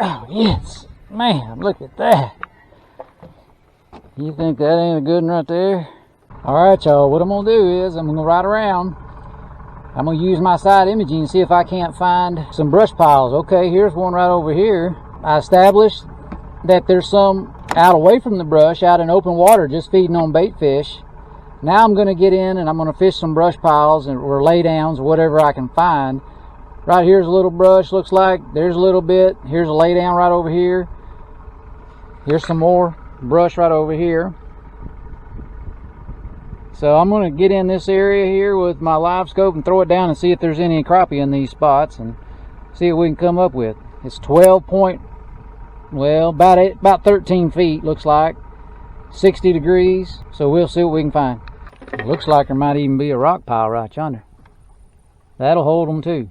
Oh, yes. Man, look at that. You think that ain't a good one right there? Alright, y'all, what I'm going to do is I'm going to ride around. I'm going to use my side imaging and see if I can't find some brush piles. Okay, here's one right over here. I established that there's some out away from the brush, out in open water, just feeding on bait fish. Now I'm going to get in and I'm going to fish some brush piles or lay downs or whatever I can find. Right here's a little brush, looks like. There's a little bit. Here's a lay down right over here. Here's some more brush right over here. So I'm going to get in this area here with my live scope and throw it down and see if there's any crappie in these spots and see what we can come up with. It's 12 point, well, about 13 feet looks like, 60 degrees. So we'll see what we can find. It looks like there might even be a rock pile right yonder. That'll hold them too.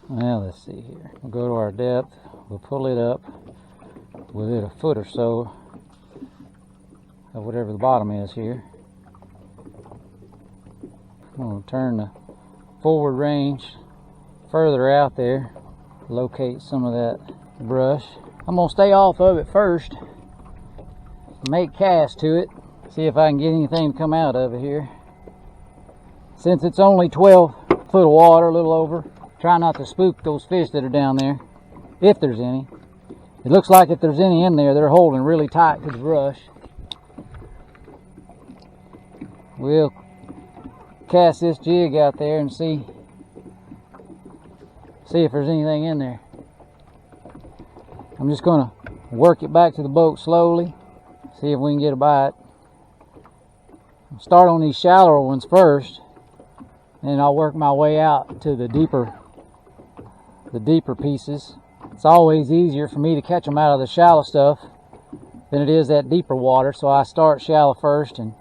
Well, let's see here. We'll go to our depth. We'll pull it up within a foot or so of whatever the bottom is here. I'm going to turn the forward range further out there, locate some of that brush. I'm going to stay off of it first, make cast to it, see if I can get anything to come out of it here. Since it's only 12 foot of water, a little over, try not to spook those fish that are down there, if there's any. It looks like if there's any in there, they're holding really tight to the brush. We'll cast this jig out there and see if there's anything in there. I'm just going to work it back to the boat slowly, see if we can get a bite. I'll start on these shallower ones first, and I'll work my way out to the deeper pieces. It's always easier for me to catch them out of the shallow stuff than it is that deeper water, so I start shallow first and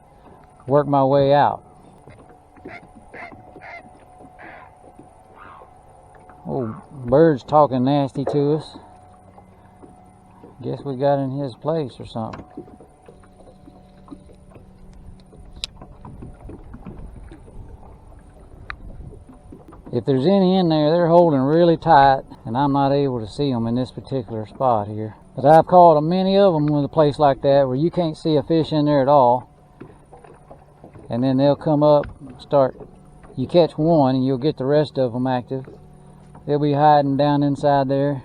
work my way out. Oh, bird's talking nasty to us. Guess we got in his place or something. If there's any in there, they're holding really tight, and I'm not able to see them in this particular spot here. But I've caught many of them with a place like that where you can't see a fish in there at all. And then they'll come up, you catch one and you'll get the rest of them active. They'll be hiding down inside there.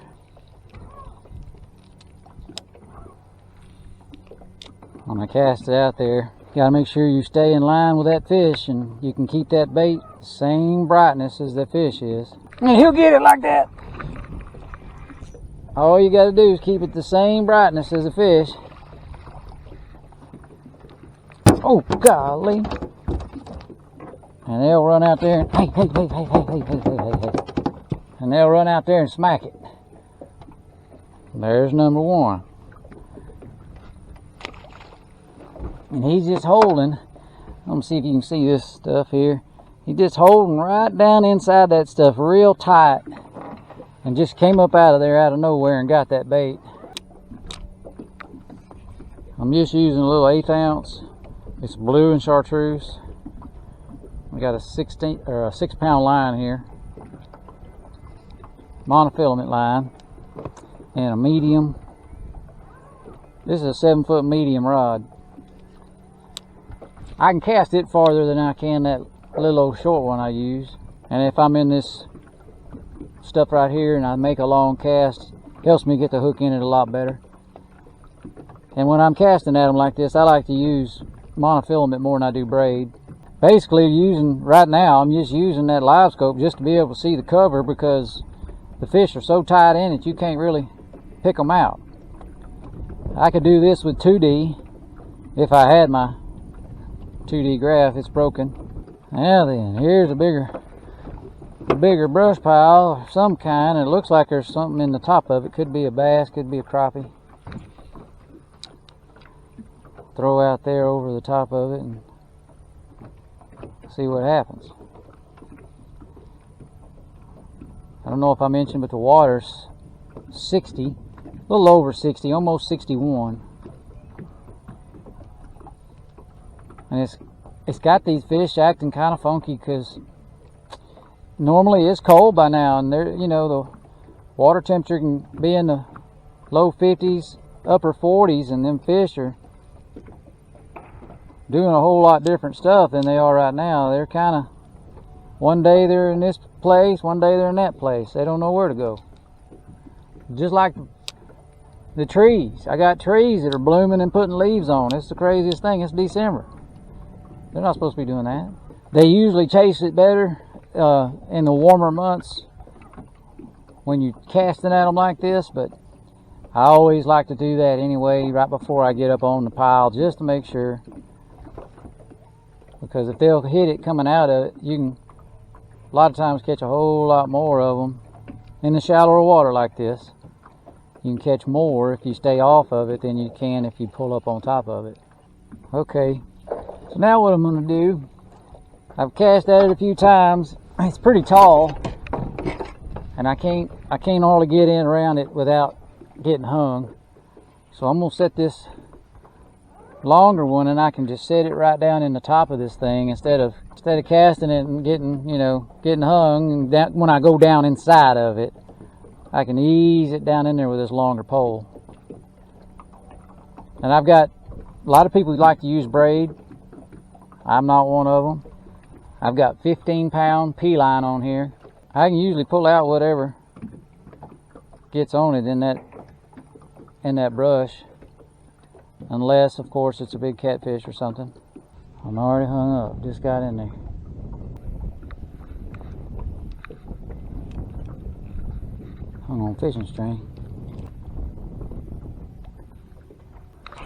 When I cast it out there, you gotta make sure you stay in line with that fish and you can keep that bait the same brightness as the fish is. And he'll get it like that. All you gotta do is keep it the same brightness as the fish. Oh, golly. And they'll run out there and, hey. And they'll run out there and smack it. There's number one. And he's just holding, let me see if you can see this stuff here. He's just holding right down inside that stuff real tight. And just came up out of there out of nowhere and got that bait. I'm just using a little 1/8 ounce. It's blue and chartreuse. We got a 6-pound line here. Monofilament line. And a medium. This is a 7-foot medium rod. I can cast it farther than I can that little old short one I use. And if I'm in this stuff right here and I make a long cast, it helps me get the hook in it a lot better. And when I'm casting at them like this, I like to use monofilament more than I do braid. Basically, right now, I'm just using that live scope just to be able to see the cover, because the fish are so tight in it you can't really pick them out. I could do this with 2D if I had my 2D graph. It's broken. Now then, here's a bigger brush pile of some kind. It looks like there's something in the top of it. Could be a bass, could be a crappie. Throw out there over the top of it and see what happens. I don't know if I mentioned, but the water's 60, a little over 60, almost 61. And it's got these fish acting kind of funky, because normally it's cold by now, and they're, you know, the water temperature can be in the low 50s, upper 40s, and them fish are doing a whole lot different stuff than they are right now. They're kind of, one day they're in this place, one day they're in that place. They don't know where to go. Just like the trees. I got trees that are blooming and putting leaves on. It's the craziest thing. It's December. They're not supposed to be doing that. They usually chase it better in the warmer months when you're casting at them like this, but I always like to do that anyway right before I get up on the pile, just to make sure. Because if they'll hit it coming out of it, you can a lot of times catch a whole lot more of them in the shallower water like this. You can catch more if you stay off of it than you can if you pull up on top of it. Okay, so now what I'm going to do, I've cast at it a few times. It's pretty tall, and I can't hardly get in around it without getting hung. So I'm going to set this longer one, and I can just set it right down in the top of this thing instead of casting it and getting hung. And that, when I go down inside of it, I can ease it down in there with this longer pole. And I've got a lot of people who like to use braid. I'm not one of them. I've got 15-pound P-line on here. I can usually pull out whatever gets on it in that brush, unless of course it's a big catfish or something. I'm already hung up, just got in there. Hung on fishing string.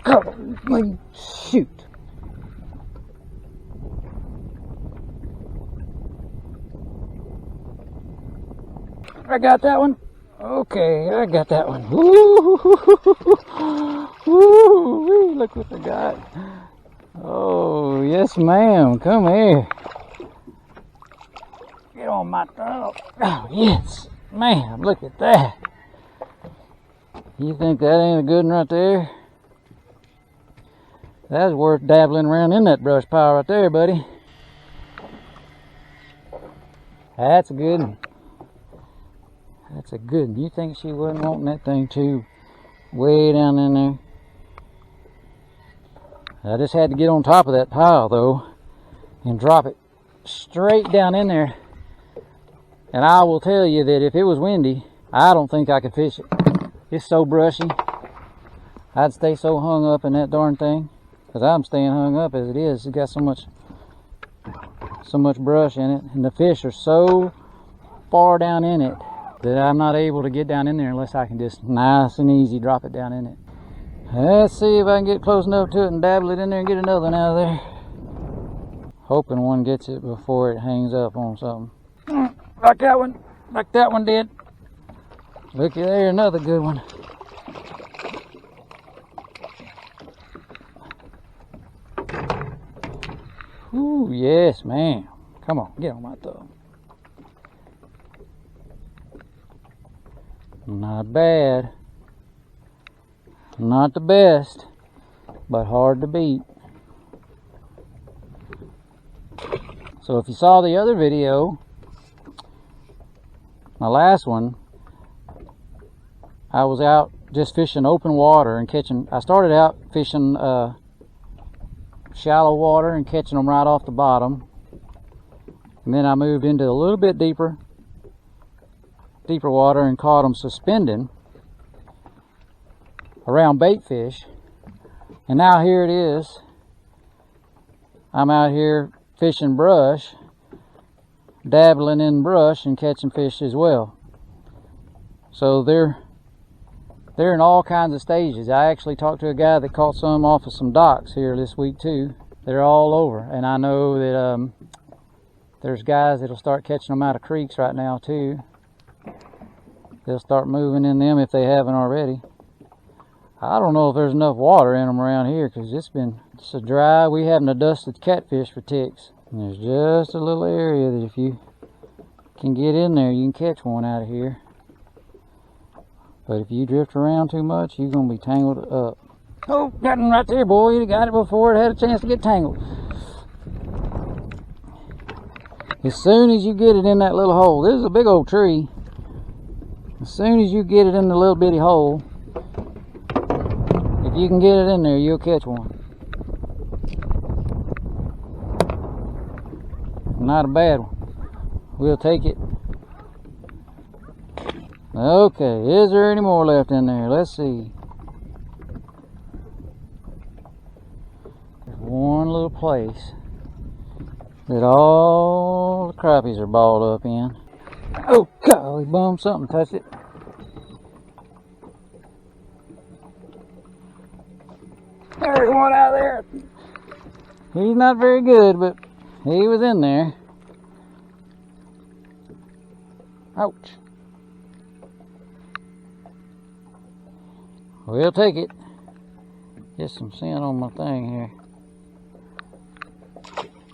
Holy shoot! I got that one. Okay, I got that one. Woo! Woo! Look what I got. Oh, yes, ma'am. Come here. Get on my thumb. Oh, yes, ma'am. Look at that. You think that ain't a good one right there? That's worth dabbling around in that brush pile right there, buddy. That's a good one. That's a good one. You think she wasn't wanting that thing too? Way down in there. I just had to get on top of that pile though and drop it straight down in there. And I will tell you that if it was windy, I don't think I could fish it. It's so brushy. I'd stay so hung up in that darn thing, because I'm staying hung up as it is. It's got so much brush in it, and the fish are so far down in it that I'm not able to get down in there unless I can just nice and easy drop it down in it. Let's see if I can get close enough to it and dabble it in there and get another one out of there. Hoping one gets it before it hangs up on something. Like that one did. Looky there, another good one. Ooh, yes, ma'am. Come on, get on my thumb. Not bad. Not the best, but hard to beat. So if you saw the other video, my last one, I was out just fishing open water and catching. I started out fishing shallow water and catching them right off the bottom, and then I moved into a little bit deeper water and caught them suspending around bait fish. And now here it is, I'm out here fishing brush, dabbling in brush and catching fish as well. So they're in all kinds of stages. I actually talked to a guy that caught some off of some docks here this week too. They're all over, and I know that there's guys that'll start catching them out of creeks right now too. They'll start moving in them if they haven't already. I don't know if there's enough water in them around here, because it's so dry. We haven't dusted catfish for ticks. And there's just a little area that if you can get in there, you can catch one out of here. But if you drift around too much, you're going to be tangled up. Oh, got one right there, boy. You got it before it had a chance to get tangled. As soon as you get it in that little hole, this is a big old tree. As soon as you get it in the little bitty hole, If you can get it in there, you'll catch one. Not a bad one. We'll take it. Okay, is there any more left in there? Let's see. There's one little place that all the crappies are balled up in. Oh, golly bum, something touched it. There's one out there. He's not very good, but he was in there. Ouch. We'll take it. Get some scent on my thing here.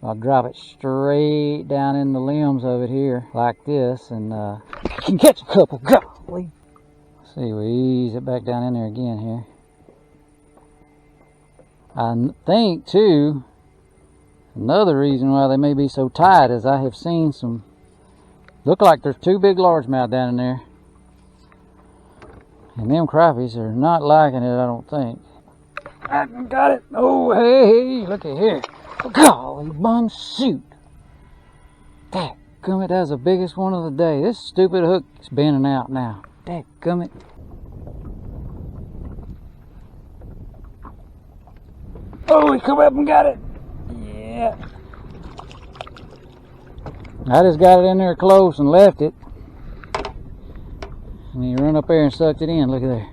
I'll drop it straight down in the limbs of it here, like this, and I can catch a couple. Golly. Let's see, we ease it back down in there again here. I think, too, another reason why they may be so tight is I have seen some, look like there's two big largemouth down in there. And them crappies are not liking it, I don't think. I got it. Oh, hey, look at here. Golly bum, shoot. Dadgummit, that's the biggest one of the day. This stupid hook is bending out now. Dadgummit. Oh, he come up and got it. Yeah. I just got it in there close and left it. And he run up there and sucked it in. Look at there.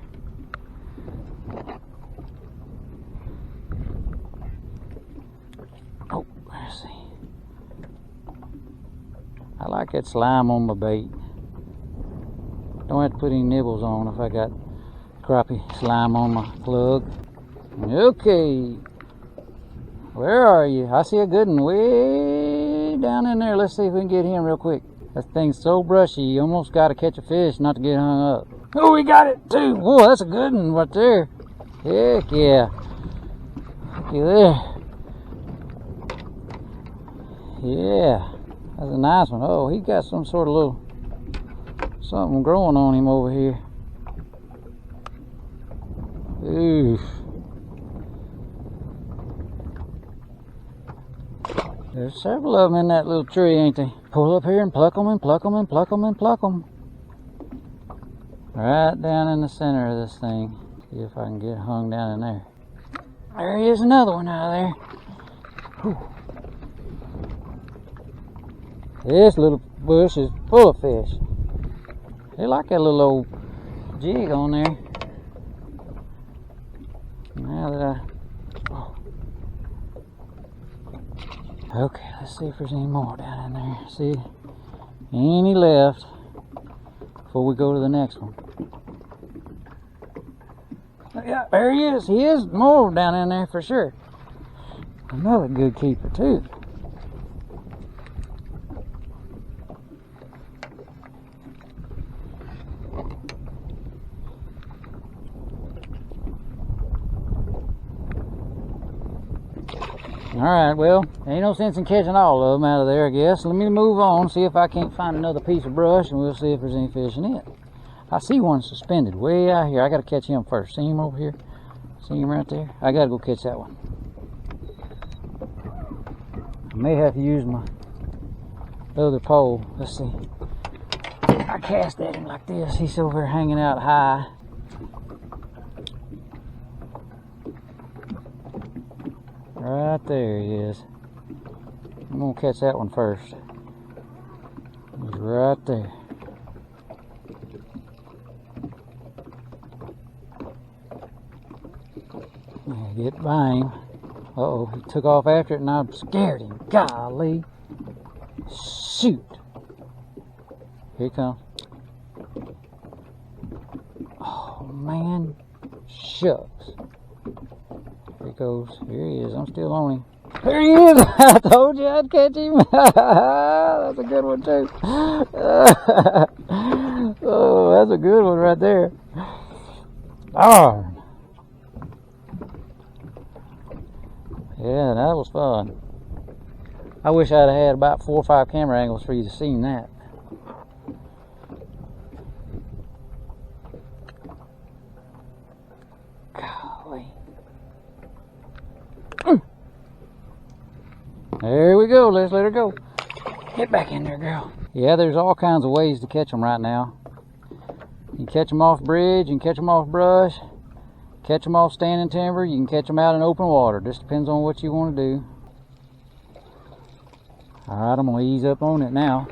Oh, let's see. I like that slime on my bait. Don't have to put any nibbles on if I got crappie slime on my plug. Okay. Where are you? I see a good one way down in there. Let's see if we can get him real quick. That thing's so brushy, you almost got to catch a fish not to get hung up. Oh, we got it too. Whoa, that's a good one right there. Heck yeah. Looky there. Yeah, that's a nice one. Oh, he got some sort of little something growing on him over here. Oof. There's several of them in that little tree, ain't they? Pull up here and pluck them and pluck them and pluck them and pluck them. Right down in the center of this thing. See if I can get hung down in there. There is another one out of there. Whew. This little bush is full of fish. They like that little old jig on there. Now that okay, let's see if there's any more down in there. See, any left before we go to the next one. Yeah, there he is. He is more down in there for sure. Another good keeper too. Alright, well, ain't no sense in catching all of them out of there, I guess. Let me move on, see if I can't find another piece of brush, and we'll see if there's any fish in it. I see one suspended way out here. I gotta catch him first. See him over here? See him right there? I gotta go catch that one. I may have to use my other pole. Let's see. I cast at him like this. He's over there hanging out high. Right there he is. I'm gonna catch that one first. He's right there. Get by him. Uh-oh, he took off after it and I scared him. Golly. Shoot. Here he comes. Oh, man. Shucks. Here he goes. Here he is. I'm still on him. There he is. I told you I'd catch him. That's a good one, too. Oh, that's a good one right there. Darn. Yeah, that was fun. I wish I'd had about 4 or 5 camera angles for you to see that. way. There we go. Let's let her go. Get back in there, girl. Yeah, there's all kinds of ways to catch them right now. You can catch them off bridge, you can catch them off brush, catch them off standing timber, you can catch them out in open water. Just depends on what you want to do. Alright, I'm going to ease up on it now.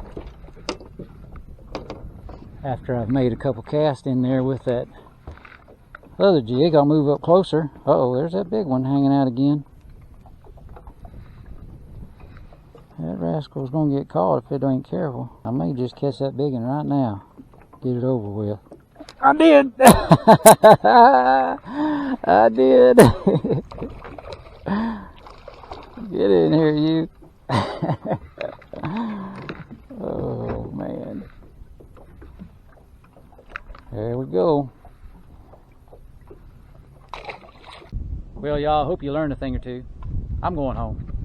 After I've made a couple casts in there with that other jig, I'll move up closer. Uh-oh, there's that big one hanging out again. That rascal's going to get caught if it ain't careful. I may just catch that big one right now. Get it over with. I did! I did! Get in here, you. Oh, man. There we go. Well, y'all, hope you learned a thing or two. I'm going home.